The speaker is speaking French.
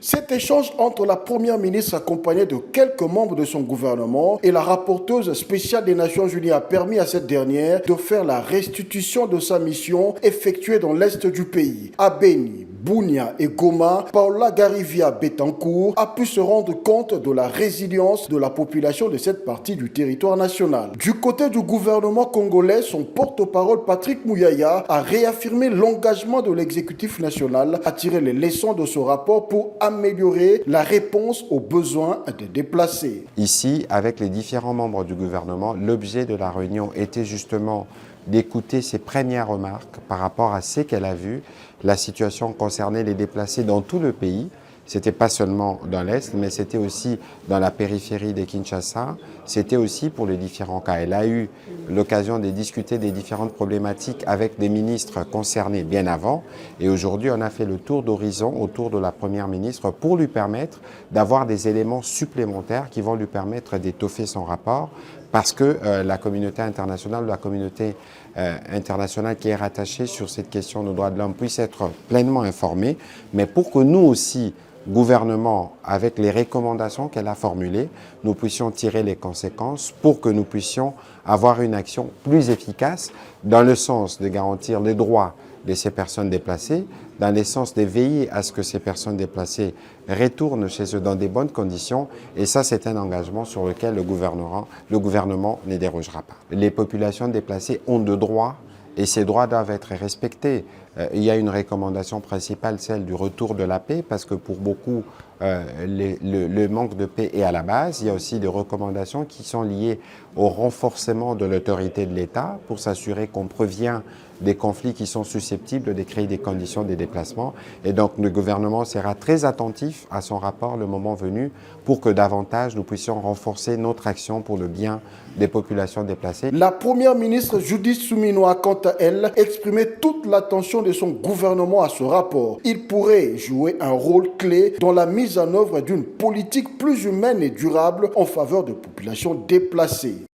Cet échange entre la première ministre accompagnée de quelques membres de son gouvernement et la rapporteuse spéciale des Nations Unies a permis à cette dernière de faire la restitution de sa mission effectuée dans l'est du pays. À Beni, Bunia et Goma, Paola Garivia Betancourt a pu se rendre compte de la résilience de la population de cette partie du territoire national. Du côté du gouvernement congolais, son porte-parole Patrick Mouyaya a réaffirmé l'engagement de l'exécutif national à tirer les leçons de ce rapport pour améliorer la réponse aux besoins des déplacés. Ici, avec les différents membres du gouvernement, l'objet de la réunion était justement d'écouter ses premières remarques par rapport à ce qu'elle a vu, la situation concernait les déplacés dans tout le pays. C'était pas seulement dans l'Est, mais c'était aussi dans la périphérie de Kinshasa. C'était aussi pour les différents cas. Elle a eu l'occasion de discuter des différentes problématiques avec des ministres concernés bien avant. Et aujourd'hui, on a fait le tour d'horizon autour de la Première ministre pour lui permettre d'avoir des éléments supplémentaires qui vont lui permettre d'étoffer son rapport. Parce que la communauté internationale qui est rattachée sur cette question des droits de l'homme puisse être pleinement informée, mais pour que nous aussi, gouvernement, avec les recommandations qu'elle a formulées, nous puissions tirer les conséquences pour que nous puissions avoir une action plus efficace dans le sens de garantir les droits de ces personnes déplacées, dans le sens de veiller à ce que ces personnes déplacées retournent chez eux dans des bonnes conditions. Et ça, c'est un engagement sur lequel le gouvernement ne dérogera pas. Les populations déplacées ont de droits et ces droits doivent être respectés. Il y a une recommandation principale, celle du retour de la paix, parce que pour beaucoup, le manque de paix est à la base. Il y a aussi des recommandations qui sont liées au renforcement de l'autorité de l'État pour s'assurer qu'on prévient des conflits qui sont susceptibles de créer des conditions de déplacement. Et donc le gouvernement sera très attentif à son rapport le moment venu pour que davantage nous puissions renforcer notre action pour le bien des populations déplacées. La première ministre Judith Suminwa, quant à elle, exprimait toute l'attention de son gouvernement à ce rapport. Il pourrait jouer un rôle clé dans la mise en œuvre d'une politique plus humaine et durable en faveur de populations déplacées.